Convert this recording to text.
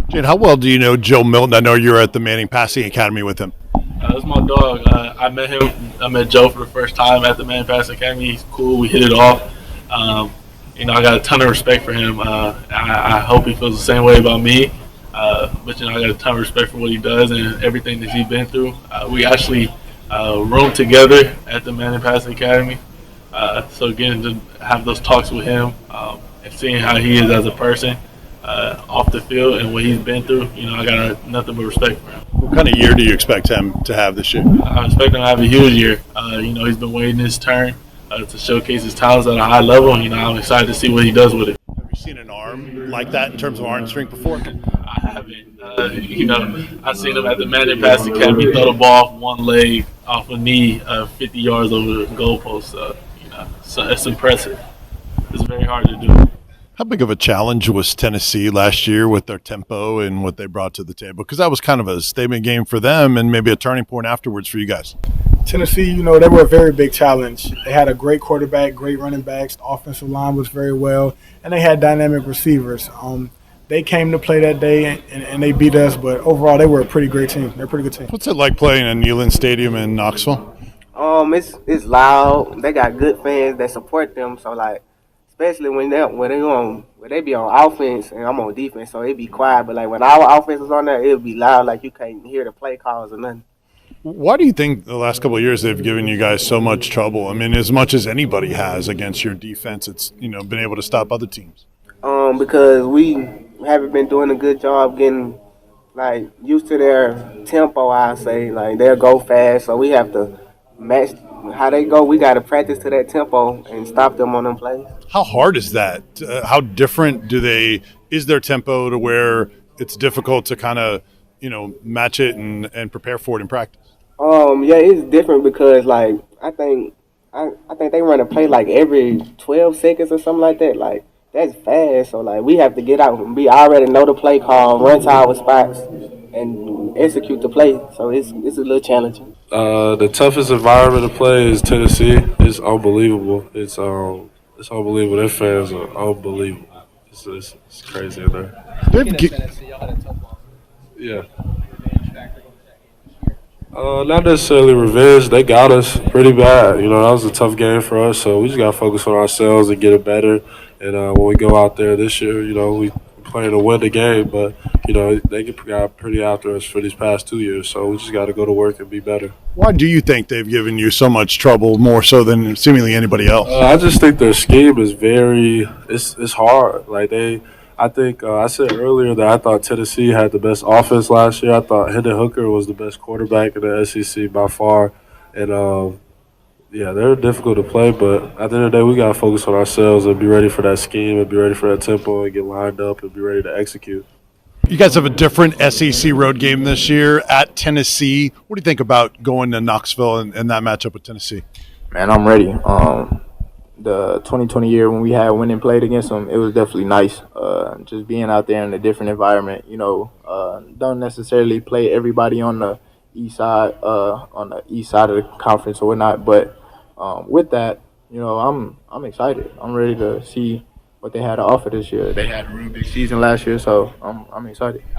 Jade, how well do you know Joe Milton? I know you're at the Manning Passing Academy with him. That's my dog. I met him. I met Joe for the first time at the Manning Passing Academy. He's cool. We hit it off. I got a ton of respect for him. I hope he feels the same way about me. But I got a ton of respect for what he does and everything that he's been through. We actually roomed together at the Manning Passing Academy. So getting to have those talks with him and seeing how he is as a person off the field and what he's been through, I got nothing but respect for him. What kind of year do you expect him to have this year? I expect him to have a huge year. He's been waiting his turn to showcase his talents at a high level. I'm excited to see what he does with it. Have you seen an arm like that in terms of arm strength before? I haven't. I've seen him at the Manning Passing Academy throw the ball off one leg, off a knee, 50 yards over the goalpost. So it's impressive. It's very hard to do. How big of a challenge was Tennessee last year with their tempo and what they brought to the table? Because that was kind of a statement game for them and maybe a turning point afterwards for you guys. Tennessee, they were a very big challenge. They had a great quarterback, great running backs. The offensive line was very well, and they had dynamic receivers. They came to play that day, and they beat us, but overall they were a pretty great team. They're a pretty good team. What's it like playing in Neyland Stadium in Knoxville? It's loud. They got good fans that support them, so especially when they be on offense and I'm on defense, so it be quiet. But when our offense is on there, it'll be loud, you can't hear the play calls or nothing. Why do you think the last couple of years they've given you guys so much trouble? I mean, as much as anybody has against your defense, it's been able to stop other teams. Because we haven't been doing a good job getting used to their tempo. I say they'll go fast, so we have to match how they go. We got to practice to that tempo and stop them on them plays. How hard is that? How different is their tempo to where it's difficult to kind of match it and prepare for it in practice? It's different because I think they run a play every 12 seconds or something like that. That's fast. So we have to get out and we already know the play call, run to our spots, and execute the play. So it's a little challenging. The toughest environment to play is Tennessee. It's unbelievable. It's unbelievable. Their fans are unbelievable. It's crazy in there. Yeah. Not necessarily revenge. They got us pretty bad. That was a tough game for us, so we just got to focus on ourselves and get it better. And when we go out there this year, we playing to win the game, but, they got pretty after us for these past 2 years, so we just got to go to work and be better. Why do you think they've given you so much trouble, more so than seemingly anybody else? I just think their scheme is it's hard. I said earlier that I thought Tennessee had the best offense last year. I thought Hendon Hooker was the best quarterback in the SEC by far. And, they're difficult to play, but at the end of the day, we got to focus on ourselves and be ready for that scheme and be ready for that tempo and get lined up and be ready to execute. You guys have a different SEC road game this year at Tennessee. What do you think about going to Knoxville and that matchup with Tennessee? Man, I'm ready. The 2020 year when we had went and played against them, it was definitely nice. Just being out there in a different environment, don't necessarily play everybody on the east side of the conference or whatnot. But with that, I'm excited. I'm ready to see what they had to offer this year. They had a real big season last year, so I'm excited.